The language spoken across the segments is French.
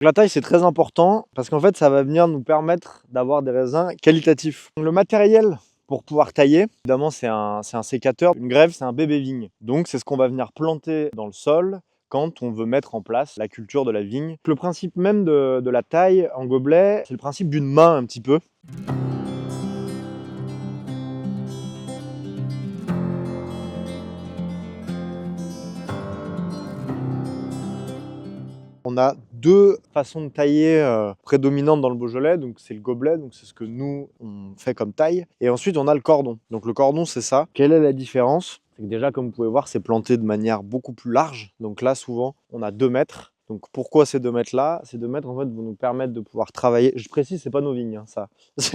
La taille, c'est très important parce qu'en fait, ça va venir nous permettre d'avoir des raisins qualitatifs. Le matériel pour pouvoir tailler, évidemment, c'est un sécateur. Une grève, c'est un bébé vigne. Donc, c'est ce qu'on va venir planter dans le sol quand on veut mettre en place la culture de la vigne. Le principe même de la taille en gobelet, c'est le principe d'une main un petit peu. On a deux façons de tailler prédominantes dans le Beaujolais. Donc c'est le gobelet, donc c'est ce que nous on fait comme taille. Et ensuite on a le cordon. Donc le cordon c'est ça. Quelle est la différence? C'est que déjà comme vous pouvez voir c'est planté de manière beaucoup plus large. Donc là souvent on a 2 mètres. Donc pourquoi ces 2 mètres là? Ces 2 mètres en fait vont nous permettre de pouvoir travailler. Je précise, c'est pas nos vignes, hein, ça.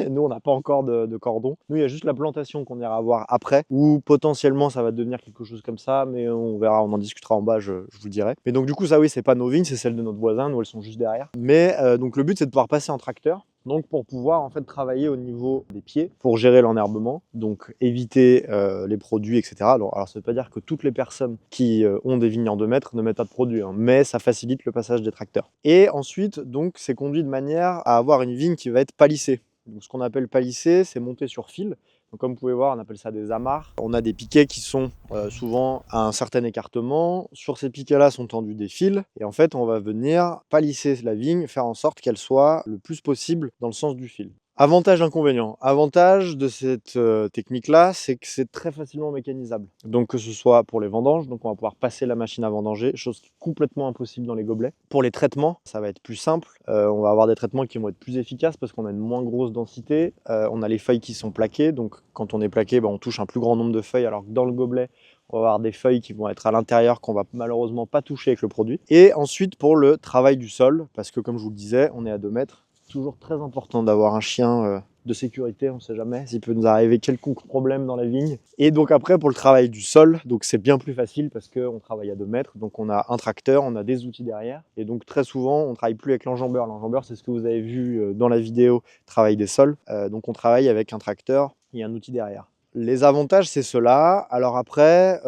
Nous on n'a pas encore de cordon. Nous il y a juste la plantation qu'on ira voir après, ou potentiellement ça va devenir quelque chose comme ça, mais on verra, on en discutera en bas, je vous le dirai. Mais donc du coup ça oui c'est pas nos vignes, c'est celles de notre voisin, nous elles sont juste derrière. Mais donc le but c'est de pouvoir passer en tracteur. Donc pour pouvoir en fait travailler au niveau des pieds, pour gérer l'enherbement, donc éviter les produits, etc. Alors ça ne veut pas dire que toutes les personnes qui ont des vignes en 2 mètres ne mettent pas de produits, hein, mais ça facilite le passage des tracteurs. Et ensuite, donc c'est conduit de manière à avoir une vigne qui va être palissée. Donc ce qu'on appelle palisser, c'est monter sur fil. Donc, comme vous pouvez voir, on appelle ça des amarres. On a des piquets qui sont souvent à un certain écartement. Sur ces piquets-là sont tendus des fils. Et en fait, on va venir palisser la vigne, faire en sorte qu'elle soit le plus possible dans le sens du fil. Avantage, inconvénient. Avantage de cette technique-là, c'est que c'est très facilement mécanisable. Donc que ce soit pour les vendanges, donc on va pouvoir passer la machine à vendanger, chose qui est complètement impossible dans les gobelets. Pour les traitements, ça va être plus simple. On va avoir des traitements qui vont être plus efficaces parce qu'on a une moins grosse densité. On a les feuilles qui sont plaquées, donc quand on est plaqué, on touche un plus grand nombre de feuilles, alors que dans le gobelet, on va avoir des feuilles qui vont être à l'intérieur qu'on va malheureusement pas toucher avec le produit. Et ensuite pour le travail du sol, parce que comme je vous le disais, on est à 2 mètres. Toujours très important d'avoir un chien de sécurité, on ne sait jamais s'il peut nous arriver quelconque problème dans la vigne. Et donc après pour le travail du sol, donc c'est bien plus facile parce qu'on travaille à 2 mètres, donc on a un tracteur, on a des outils derrière, et donc très souvent on ne travaille plus avec l'enjambeur. L'enjambeur c'est ce que vous avez vu dans la vidéo, travail des sols, donc on travaille avec un tracteur et un outil derrière. Les avantages, c'est cela. Alors après,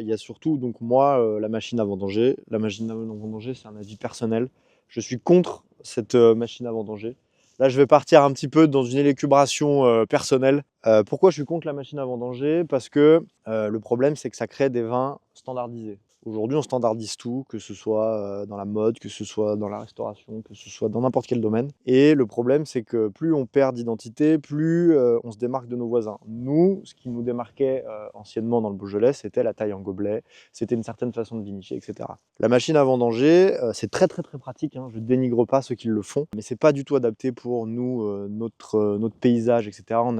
il y a surtout, donc moi, la machine à vendanger. La machine à vendanger, c'est un avis personnel. Je suis contre cette machine à vendanger. Là, je vais partir un petit peu dans une élucubration personnelle. Pourquoi je suis contre la machine à vendanger? Parce que le problème, c'est que ça crée des vins standardisés. Aujourd'hui, on standardise tout, que ce soit dans la mode, que ce soit dans la restauration, que ce soit dans n'importe quel domaine. Et le problème, c'est que plus on perd d'identité, plus on se démarque de nos voisins. Nous, ce qui nous démarquait anciennement dans le Beaujolais, c'était la taille en gobelet, c'était une certaine façon de vinifier, etc. La machine à vendanger, c'est très pratique, hein. Je ne dénigre pas ceux qui le font, mais c'est pas du tout adapté pour nous, notre paysage, etc. On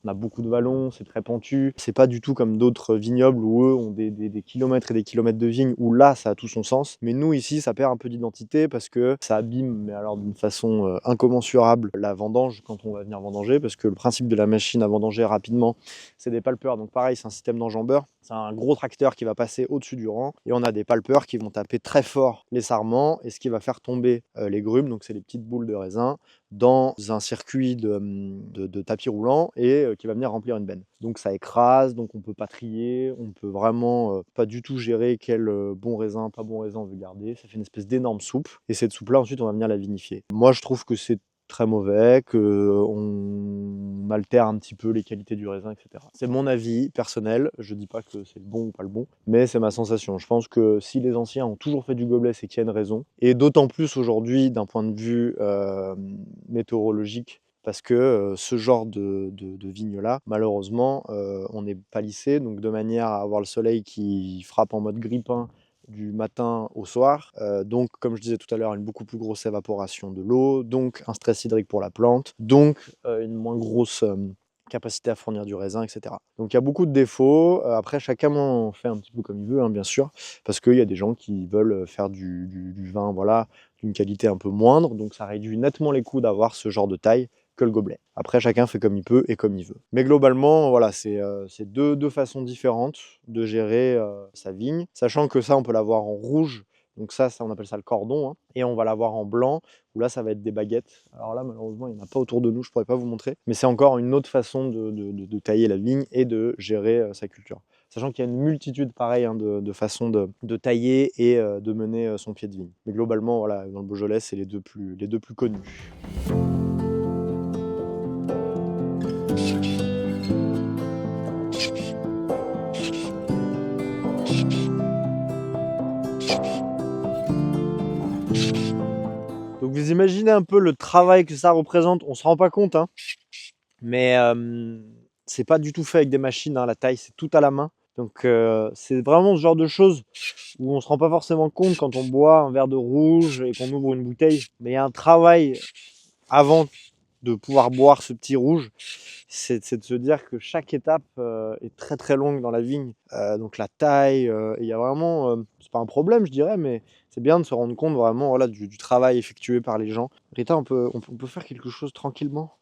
a beaucoup de vallons, c'est très pentu. C'est pas du tout comme d'autres vignobles où eux ont des kilomètres et des kilomètres de vignes, où là, ça a tout son sens. Mais nous, ici, ça perd un peu d'identité parce que ça abîme, mais alors d'une façon incommensurable, la vendange quand on va venir vendanger, parce que le principe de la machine à vendanger rapidement, c'est des palpeurs. Donc pareil, c'est un système d'enjambeur. C'est un gros tracteur qui va passer au-dessus du rang, et on a des palpeurs qui vont taper très fort les sarments, et ce qui va faire tomber les grumes, donc c'est les petites boules de raisin, dans un circuit de tapis roulant, et qui va venir remplir une benne. Donc ça écrase, donc on peut pas trier, on peut vraiment pas du tout gérer quel bon raisin, pas bon raisin on veut garder. Ça fait une espèce d'énorme soupe, et cette soupe-là, ensuite, on va venir la vinifier. Moi, je trouve que c'est très mauvais, qu'on altère un petit peu les qualités du raisin, etc. C'est mon avis personnel, je dis pas que c'est le bon ou pas le bon, mais c'est ma sensation. Je pense que si les anciens ont toujours fait du gobelet, c'est qu'il y a une raison. Et d'autant plus aujourd'hui, d'un point de vue météorologique, parce que ce genre de vigne-là, malheureusement, on est palissé, donc de manière à avoir le soleil qui frappe en mode grippin du matin au soir. Donc, comme je disais tout à l'heure, une beaucoup plus grosse évaporation de l'eau, donc un stress hydrique pour la plante, donc une moins grosse capacité à fournir du raisin, etc. Donc il y a beaucoup de défauts. Après, chacun en fait un petit peu comme il veut, hein, bien sûr, parce qu'il y a des gens qui veulent faire du vin, voilà, d'une qualité un peu moindre, donc ça réduit nettement les coûts d'avoir ce genre de taille que le gobelet. Après, chacun fait comme il peut et comme il veut. Mais globalement, voilà, c'est deux façons différentes de gérer sa vigne, sachant que ça, on peut l'avoir en rouge, donc ça on appelle ça le cordon, hein, et on va l'avoir en blanc, où là, ça va être des baguettes. Alors là, malheureusement, il n'y en a pas autour de nous, je ne pourrais pas vous montrer, mais c'est encore une autre façon de tailler la vigne et de gérer sa culture. sachant qu'il y a une multitude pareil hein, de façons de tailler et de mener son pied de vigne. Mais globalement, voilà, dans le Beaujolais, c'est les deux plus connus. Donc vous imaginez un peu le travail que ça représente, on se rend pas compte, hein, mais c'est pas du tout fait avec des machines, hein, la taille, c'est tout à la main. Donc c'est vraiment ce genre de choses où on se rend pas forcément compte quand on boit un verre de rouge et qu'on ouvre une bouteille. Mais il y a un travail avant de pouvoir boire ce petit rouge, c'est de se dire que chaque étape est très très longue dans la vigne. Donc la taille, il y a vraiment, c'est pas un problème je dirais, mais c'est bien de se rendre compte vraiment voilà, du travail effectué par les gens. Rita, on peut faire quelque chose tranquillement?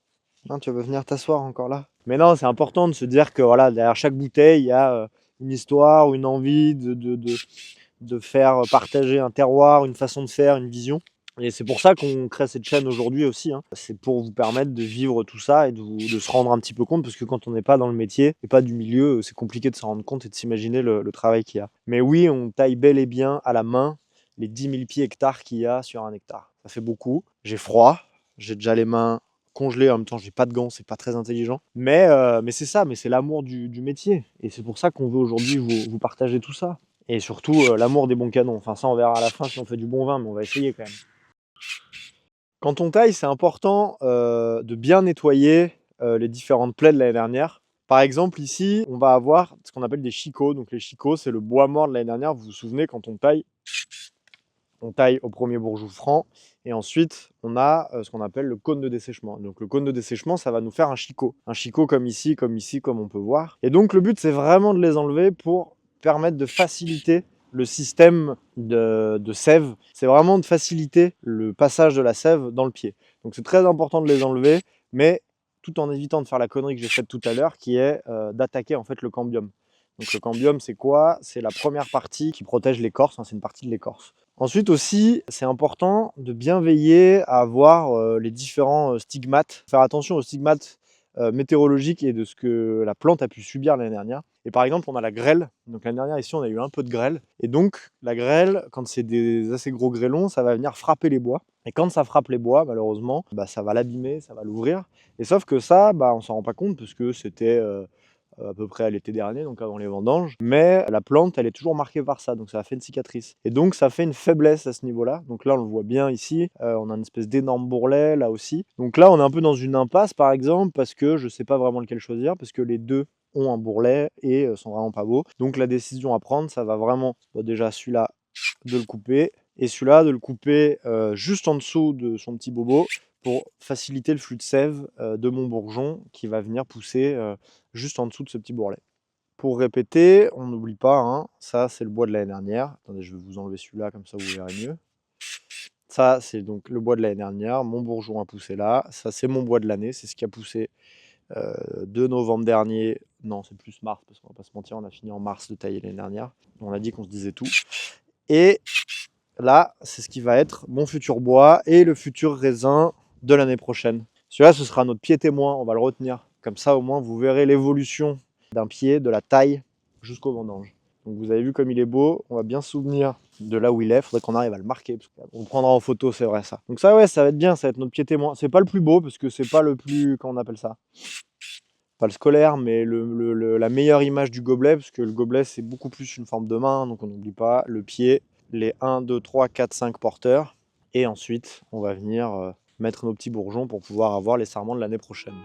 Non, tu veux venir t'asseoir encore là? Mais non, c'est important de se dire que voilà, derrière chaque bouteille, il y a une histoire, une envie de faire partager un terroir, une façon de faire, une vision. Et c'est pour ça qu'on crée cette chaîne aujourd'hui aussi, hein. C'est pour vous permettre de vivre tout ça et de se rendre un petit peu compte, parce que quand on n'est pas dans le métier et pas du milieu, c'est compliqué de se rendre compte et de s'imaginer le travail qu'il y a. Mais oui, on taille bel et bien à la main les 10 000 pieds hectares qu'il y a sur un hectare. Ça fait beaucoup. J'ai froid, j'ai déjà les mains congelées, en même temps j'ai pas de gants, c'est pas très intelligent. Mais c'est ça, mais c'est l'amour du métier. Et c'est pour ça qu'on veut aujourd'hui vous partager tout ça. Et surtout l'amour des bons canons. Enfin ça on verra à la fin si on fait du bon vin, mais on va essayer quand même. Quand on taille, c'est important de bien nettoyer les différentes plaies de l'année dernière. Par exemple, ici, on va avoir ce qu'on appelle des chicots. Donc les chicots, c'est le bois mort de l'année dernière. Vous vous souvenez, quand on taille au premier bourgeois franc. Et ensuite, on a ce qu'on appelle le cône de dessèchement. Donc le cône de dessèchement, ça va nous faire un chicot. Un chicot comme ici, comme on peut voir. Et donc le but, c'est vraiment de les enlever pour permettre de faciliter le système de sève. C'est vraiment de faciliter le passage de la sève dans le pied. Donc c'est très important de les enlever, mais tout en évitant de faire la connerie que j'ai faite tout à l'heure, qui est d'attaquer en fait le cambium. Donc le cambium, c'est quoi? C'est la première partie qui protège l'écorce, hein, c'est une partie de l'écorce. Ensuite aussi, c'est important de bien veiller à voir les différents stigmates, faire attention aux stigmates météorologiques et de ce que la plante a pu subir l'année dernière. Et par exemple, on a la grêle. Donc l'année dernière, ici, on a eu un peu de grêle. Et donc, la grêle, quand c'est des assez gros grêlons, ça va venir frapper les bois. Et quand ça frappe les bois, malheureusement, bah, ça va l'abîmer, ça va l'ouvrir. Et sauf que ça, bah, on s'en rend pas compte parce que c'était à peu près à l'été dernier, donc avant les vendanges. Mais la plante, elle est toujours marquée par ça, donc ça a fait une cicatrice. Et donc ça fait une faiblesse à ce niveau-là. Donc là, on le voit bien ici, on a une espèce d'énorme bourrelet là aussi. Donc là, on est un peu dans une impasse par exemple, parce que je sais pas vraiment lequel choisir, parce que les deux ont un bourrelet et sont vraiment pas beaux. Donc la décision à prendre, ça va vraiment, déjà celui-là, de le couper, et celui-là, de le couper juste en dessous de son petit bobo, pour faciliter le flux de sève de mon bourgeon qui va venir pousser juste en dessous de ce petit bourrelet. Pour répéter, on n'oublie pas, hein, ça c'est le bois de l'année dernière. Attendez, je vais vous enlever celui-là, comme ça vous verrez mieux. Ça c'est donc le bois de l'année dernière, mon bourgeon a poussé là. Ça c'est mon bois de l'année, c'est ce qui a poussé de novembre dernier. Non, c'est plus mars, parce qu'on va pas se mentir, on a fini en mars de tailler l'année dernière. On a dit qu'on se disait tout. Et là, c'est ce qui va être mon futur bois et le futur raisin de l'année prochaine. Celui-là, ce sera notre pied témoin, on va le retenir. Comme ça, au moins, vous verrez l'évolution d'un pied, de la taille jusqu'au vendange. Donc vous avez vu comme il est beau, on va bien se souvenir de là où il est, il faudrait qu'on arrive à le marquer, parce qu'on le prendra en photo, c'est vrai ça. Donc ça, ouais, ça va être bien, ça va être notre pied témoin. C'est pas le plus beau, parce que c'est pas le plus, comment on appelle ça? Pas le scolaire, mais la meilleure image du gobelet, parce que le gobelet, c'est beaucoup plus une forme de main, donc on n'oublie pas le pied, les 1, 2, 3, 4, 5 porteurs. Et ensuite, on va venir mettre nos petits bourgeons pour pouvoir avoir les sarments de l'année prochaine.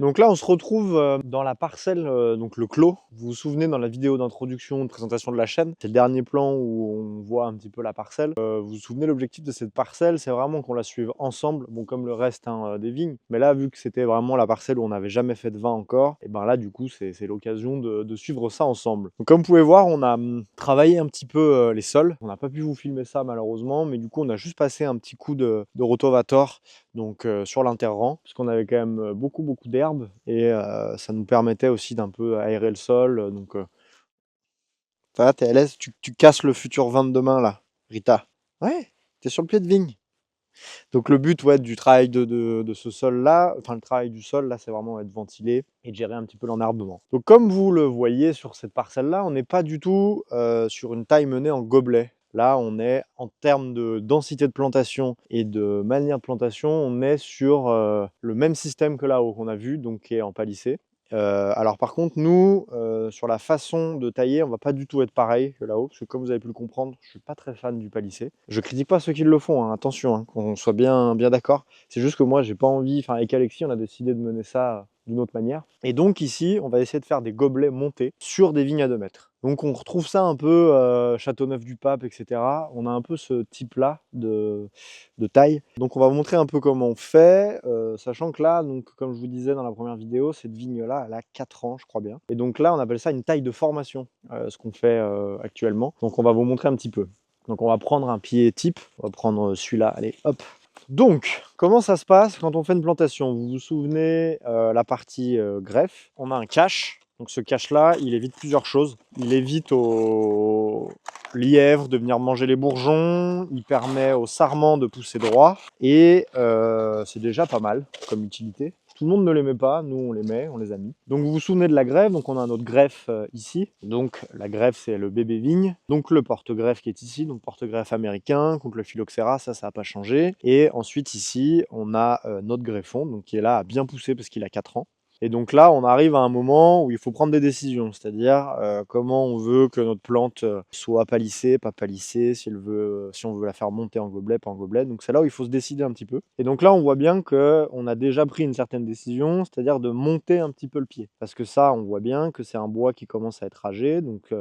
Donc là, on se retrouve dans la parcelle, donc le clos. Vous vous souvenez dans la vidéo d'introduction, de présentation de la chaîne, c'est le dernier plan où on voit un petit peu la parcelle. Vous vous souvenez, l'objectif de cette parcelle, c'est vraiment qu'on la suive ensemble, bon comme le reste hein, des vignes. Mais là, vu que c'était vraiment la parcelle où on n'avait jamais fait de vin encore, et ben là, du coup, c'est l'occasion de suivre ça ensemble. Donc comme vous pouvez voir, on a travaillé un petit peu les sols. On n'a pas pu vous filmer ça malheureusement, mais du coup, on a juste passé un petit coup de rotovator donc sur l'interrang, puisqu'on avait quand même beaucoup d'herbes et ça nous permettait aussi d'un peu aérer le sol. Donc ça va, t'es à l'aise? Tu casses le futur vin de demain là, Rita? Ouais, t'es sur le pied de vigne. Donc le but du travail de ce sol-là, enfin le travail du sol, là, c'est vraiment être ventilé et de gérer un petit peu l'enherbement. Donc comme vous le voyez sur cette parcelle-là, on n'est pas du tout sur une taille menée en gobelet. Là, on est en termes de densité de plantation et de manière de plantation, on est sur le même système que là-haut qu'on a vu, donc qui est en palissé. Alors par contre, nous, sur la façon de tailler, on va pas du tout être pareil que là-haut, parce que comme vous avez pu le comprendre, je suis pas très fan du palissé. Je critique pas ceux qui le font, hein, attention, hein, qu'on soit bien d'accord. C'est juste que moi, j'ai pas envie, enfin avec Alexis, on a décidé de mener ça d'une autre manière. Et donc ici, on va essayer de faire des gobelets montés sur des vignes à 2 mètres. Donc on retrouve ça un peu Châteauneuf-du-Pape, etc. On a un peu ce type-là de taille. Donc on va vous montrer un peu comment on fait, sachant que là, donc, comme je vous disais dans la première vidéo, cette vigne-là, elle a 4 ans, je crois bien. Et donc là, on appelle ça une taille de formation, ce qu'on fait actuellement. Donc on va vous montrer un petit peu. Donc on va prendre un pied type, on va prendre celui-là, allez, hop. Donc, comment ça se passe quand on fait une plantation? Vous vous souvenez, la partie greffe, on a un cache. Donc ce cache-là, il évite plusieurs choses. Il évite aux lièvres de venir manger les bourgeons, il permet aux sarments de pousser droit, et c'est déjà pas mal comme utilité. Tout le monde ne les met pas, nous on les met, on les a mis. Donc vous vous souvenez de la greffe, donc on a notre greffe ici. Donc la greffe c'est le bébé vigne. Donc le porte-greffe qui est ici, donc porte-greffe américain contre le phylloxéra, ça n'a pas changé. Et ensuite ici on a notre greffon, donc qui est là à bien pousser parce qu'il a 4 ans. Et donc là, on arrive à un moment où il faut prendre des décisions, c'est-à-dire comment on veut que notre plante soit palissée, pas palissée, si on veut la faire monter en gobelet, pas en gobelet. Donc c'est là où il faut se décider un petit peu. Et donc là, on voit bien qu'on a déjà pris une certaine décision, c'est-à-dire de monter un petit peu le pied. Parce que ça, on voit bien que c'est un bois qui commence à être âgé. Donc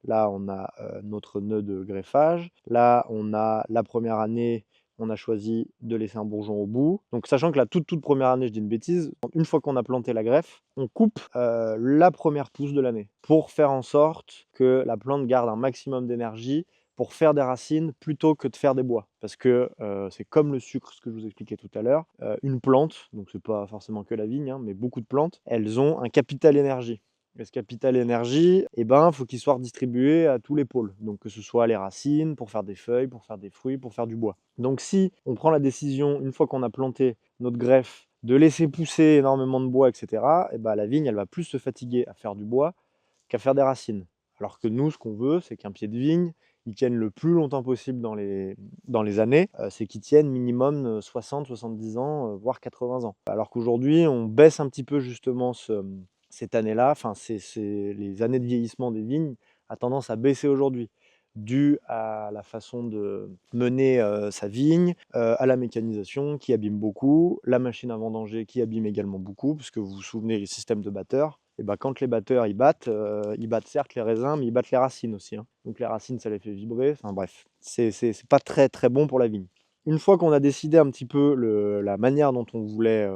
là, on a notre nœud de greffage. Là, on a la première année, on a choisi de laisser un bourgeon au bout. Donc sachant que la toute première année, je dis une bêtise, une fois qu'on a planté la greffe, on coupe la première pousse de l'année pour faire en sorte que la plante garde un maximum d'énergie pour faire des racines plutôt que de faire des bois. Parce que c'est comme le sucre, ce que je vous expliquais tout à l'heure. Une plante, donc c'est pas forcément que la vigne, hein, mais beaucoup de plantes, elles ont un capital énergie. Et ce capital énergie, faut qu'il soit redistribué à tous les pôles. Donc que ce soit les racines, pour faire des feuilles, pour faire des fruits, pour faire du bois. Donc si on prend la décision, une fois qu'on a planté notre greffe, de laisser pousser énormément de bois, etc., la vigne, elle va plus se fatiguer à faire du bois qu'à faire des racines. Alors que nous, ce qu'on veut, c'est qu'un pied de vigne, il tienne le plus longtemps possible dans les années, c'est qu'il tienne minimum 60, 70 ans, voire 80 ans. Alors qu'aujourd'hui, on baisse un petit peu justement cette année-là, enfin les années de vieillissement des vignes a tendance à baisser aujourd'hui, dû à la façon de mener sa vigne, à la mécanisation qui abîme beaucoup, la machine à vendanger qui abîme également beaucoup, puisque vous vous souvenez les systèmes de batteurs, et quand les batteurs ils battent certes les raisins, mais ils battent les racines aussi, hein. Donc les racines ça les fait vibrer, enfin bref, c'est pas très très bon pour la vigne. Une fois qu'on a décidé un petit peu la manière dont on voulait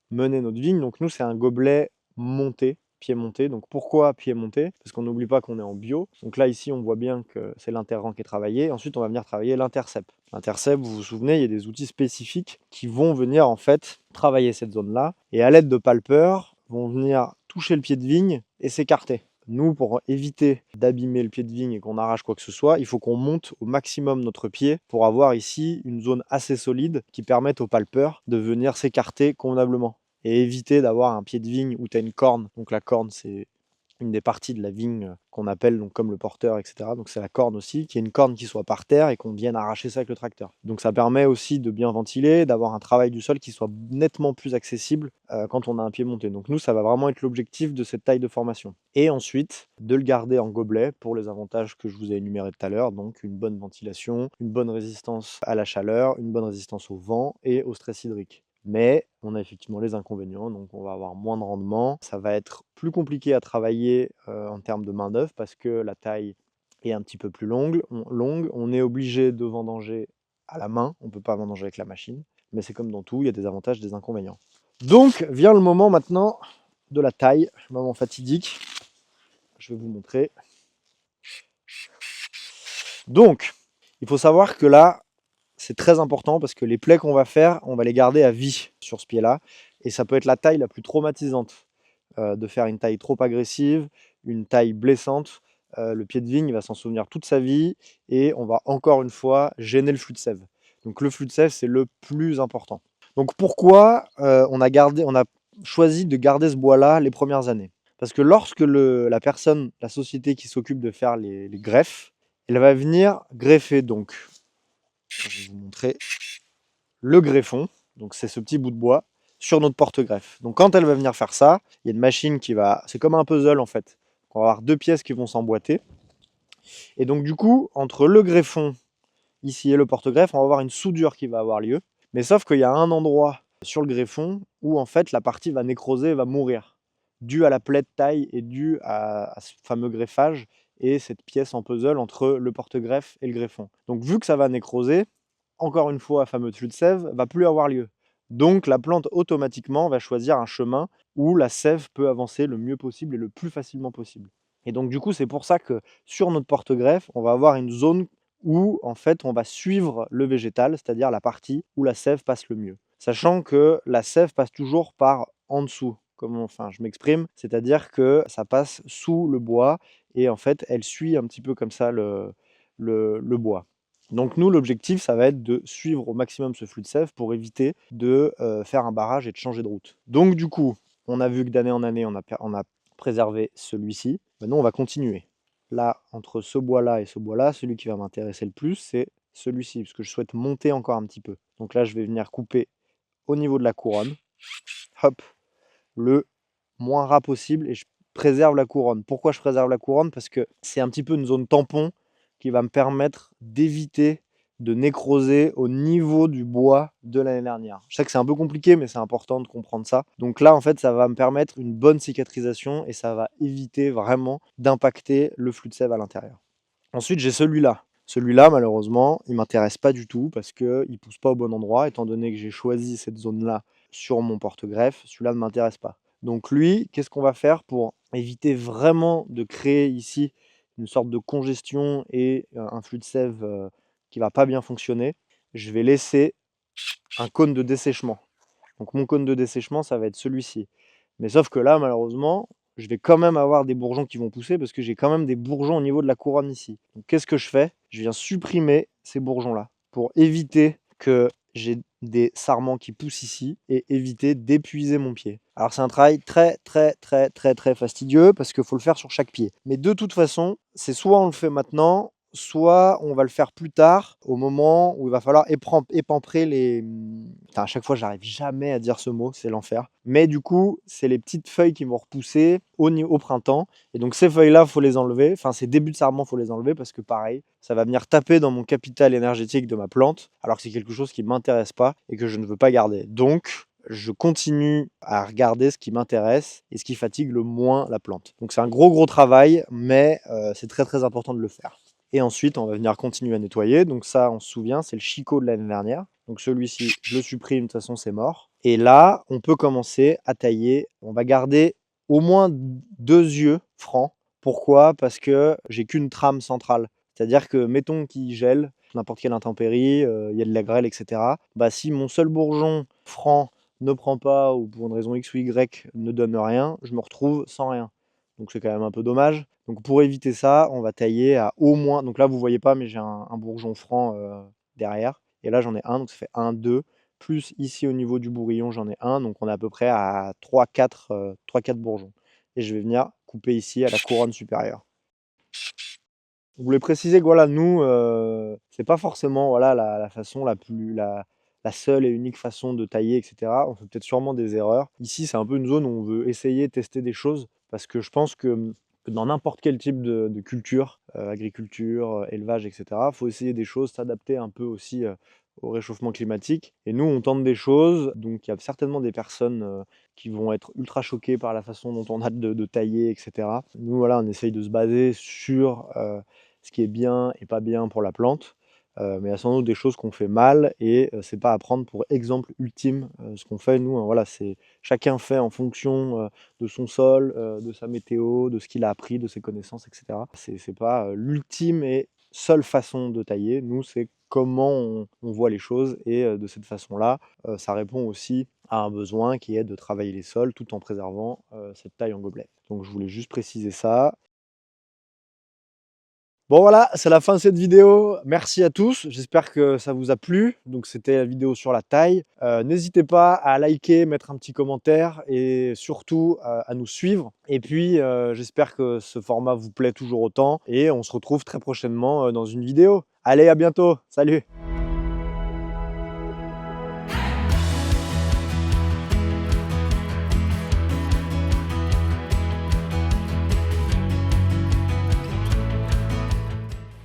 mener notre vigne, donc nous c'est un gobelet monté, pied monté. Donc pourquoi pied monté? Parce qu'on n'oublie pas qu'on est en bio. Donc là ici on voit bien que c'est l'interrang qui est travaillé. Ensuite on va venir travailler l'intercept. L'intercept, vous vous souvenez, il y a des outils spécifiques qui vont venir en fait travailler cette zone-là et à l'aide de palpeurs vont venir toucher le pied de vigne et s'écarter. Nous, pour éviter d'abîmer le pied de vigne et qu'on arrache quoi que ce soit, il faut qu'on monte au maximum notre pied pour avoir ici une zone assez solide qui permette aux palpeurs de venir s'écarter convenablement et éviter d'avoir un pied de vigne où tu as une corne. Donc la corne, c'est une des parties de la vigne qu'on appelle donc comme le porteur, etc. Donc c'est la corne aussi, qui est une corne qui soit par terre et qu'on vienne arracher ça avec le tracteur. Donc ça permet aussi de bien ventiler, d'avoir un travail du sol qui soit nettement plus accessible quand on a un pied monté. Donc nous, ça va vraiment être l'objectif de cette taille de formation. Et ensuite, de le garder en gobelet pour les avantages que je vous ai énumérés tout à l'heure, donc une bonne ventilation, une bonne résistance à la chaleur, une bonne résistance au vent et au stress hydrique. Mais on a effectivement les inconvénients, donc on va avoir moins de rendement. Ça va être plus compliqué à travailler en termes de main-d'œuvre parce que la taille est un petit peu plus longue. On est obligé de vendanger à la main, on ne peut pas vendanger avec la machine. Mais c'est comme dans tout, il y a des avantages, des inconvénients. Donc vient le moment maintenant de la taille, le moment fatidique. Je vais vous montrer. Donc, il faut savoir que là, c'est très important parce que les plaies qu'on va faire, on va les garder à vie sur ce pied-là. Et ça peut être la taille la plus traumatisante de faire une taille trop agressive, une taille blessante. Le pied de vigne va s'en souvenir toute sa vie et on va encore une fois gêner le flux de sève. Donc le flux de sève, c'est le plus important. Donc pourquoi on a choisi de garder ce bois-là les premières années? Parce que lorsque la personne, la société qui s'occupe de faire les greffes, elle va venir greffer, donc je vais vous montrer le greffon, donc c'est ce petit bout de bois, sur notre porte-greffe. Donc quand elle va venir faire ça, il y a une machine qui va... C'est comme un puzzle en fait. On va avoir deux pièces qui vont s'emboîter. Et donc du coup, entre le greffon ici et le porte-greffe, on va avoir une soudure qui va avoir lieu. Mais sauf qu'il y a un endroit sur le greffon où en fait la partie va nécroser et va mourir, dû à la plaie de taille et dû à ce fameux greffage et cette pièce en puzzle entre le porte-greffe et le greffon. Donc vu que ça va nécroser, encore une fois, le fameux flux de sève va plus avoir lieu. Donc la plante automatiquement va choisir un chemin où la sève peut avancer le mieux possible et le plus facilement possible. Et donc du coup, c'est pour ça que sur notre porte-greffe, on va avoir une zone où en fait on va suivre le végétal, c'est-à-dire la partie où la sève passe le mieux. Sachant que la sève passe toujours par en dessous, enfin je m'exprime, c'est-à-dire que ça passe sous le bois et en fait elle suit un petit peu comme ça le bois. Donc nous, l'objectif, ça va être de suivre au maximum ce flux de sève pour éviter de faire un barrage et de changer de route. Donc du coup, on a vu que d'année en année, on a préservé celui-ci. Maintenant, on va continuer. Là, entre ce bois-là et ce bois-là, celui qui va m'intéresser le plus, c'est celui-ci, parce que je souhaite monter encore un petit peu. Donc là, je vais venir couper au niveau de la couronne, hop, le moins ras possible, et je préserve la couronne. Pourquoi je préserve la couronne? Parce que c'est un petit peu une zone tampon qui va me permettre d'éviter de nécroser au niveau du bois de l'année dernière. Je sais que c'est un peu compliqué, mais c'est important de comprendre ça. Donc là, en fait, ça va me permettre une bonne cicatrisation et ça va éviter vraiment d'impacter le flux de sève à l'intérieur. Ensuite, j'ai celui-là. Celui-là, malheureusement, il ne m'intéresse pas du tout parce qu'il ne pousse pas au bon endroit. Étant donné que j'ai choisi cette zone-là sur mon porte-greffe, celui-là ne m'intéresse pas. Donc lui, qu'est-ce qu'on va faire pour éviter vraiment de créer ici une sorte de congestion et un flux de sève qui ne va pas bien fonctionner? Je vais laisser un cône de dessèchement. Donc mon cône de dessèchement, ça va être celui-ci. Mais sauf que là, malheureusement, je vais quand même avoir des bourgeons qui vont pousser parce que j'ai quand même des bourgeons au niveau de la couronne ici. Donc qu'est-ce que je fais? Je viens supprimer ces bourgeons-là pour éviter que j'ai des sarments qui poussent ici et éviter d'épuiser mon pied. Alors c'est un travail très très très très très fastidieux parce qu'il faut le faire sur chaque pied. Mais de toute façon, c'est soit on le fait maintenant, soit on va le faire plus tard, au moment où il va falloir épamprer les... Putain, à chaque fois, j'arrive jamais à dire ce mot, c'est l'enfer. Mais du coup, c'est les petites feuilles qui vont repousser au printemps. Et donc ces feuilles-là, il faut les enlever. Enfin, ces débuts de sarment, il faut les enlever parce que pareil, ça va venir taper dans mon capital énergétique de ma plante, alors que c'est quelque chose qui ne m'intéresse pas et que je ne veux pas garder. Donc, je continue à regarder ce qui m'intéresse et ce qui fatigue le moins la plante. Donc c'est un gros travail, mais c'est très très important de le faire. Et ensuite, on va venir continuer à nettoyer. Donc ça, on se souvient, c'est le chicot de l'année dernière. Donc celui-ci, je le supprime, de toute façon, c'est mort. Et là, on peut commencer à tailler. On va garder au moins 2 yeux francs. Pourquoi? Parce que j'ai qu'une trame centrale. C'est-à-dire que, mettons qu'il gèle, n'importe quelle intempérie, il y a de la grêle, etc. Bah, si mon seul bourgeon franc ne prend pas, ou pour une raison X ou Y ne donne rien, je me retrouve sans rien. Donc c'est quand même un peu dommage. Donc pour éviter ça, on va tailler à au moins... Donc là, vous ne voyez pas, mais j'ai un bourgeon franc derrière. Et là, j'en ai un, donc ça fait 1, 2. Plus ici, au niveau du bourrillon, j'en ai un. Donc on est à peu près à 3-4 bourgeons. Et je vais venir couper ici à la couronne supérieure. Je voulais préciser que voilà, nous, c'est pas forcément voilà, la façon la seule et unique façon de tailler, et cetera. On fait peut-être sûrement des erreurs. Ici, c'est un peu une zone où on veut essayer, tester des choses, parce que je pense que dans n'importe quel type de culture, agriculture, élevage, et cetera, faut essayer des choses, s'adapter un peu aussi, au réchauffement climatique. Et nous, on tente des choses, donc il y a certainement des personnes, qui vont être ultra choquées par la façon dont on a de tailler, et cetera. Nous, voilà, on essaye de se baser sur, ce qui est bien et pas bien pour la plante. Mais il y a sans doute des choses qu'on fait mal et c'est pas à prendre pour exemple ultime, ce qu'on fait nous, hein, voilà, c'est chacun fait en fonction, de son sol, de sa météo, de ce qu'il a appris, de ses connaissances, et cetera. C'est pas, l'ultime et seule façon de tailler. Nous, c'est comment on voit les choses et de cette façon-là, ça répond aussi à un besoin qui est de travailler les sols tout en préservant, cette taille en gobelet. Donc je voulais juste préciser ça. Bon voilà, c'est la fin de cette vidéo. Merci à tous. J'espère que ça vous a plu. Donc c'était la vidéo sur la taille. N'hésitez pas à liker, mettre un petit commentaire et surtout à nous suivre. Et puis j'espère que ce format vous plaît toujours autant. Et on se retrouve très prochainement dans une vidéo. Allez, à bientôt. Salut!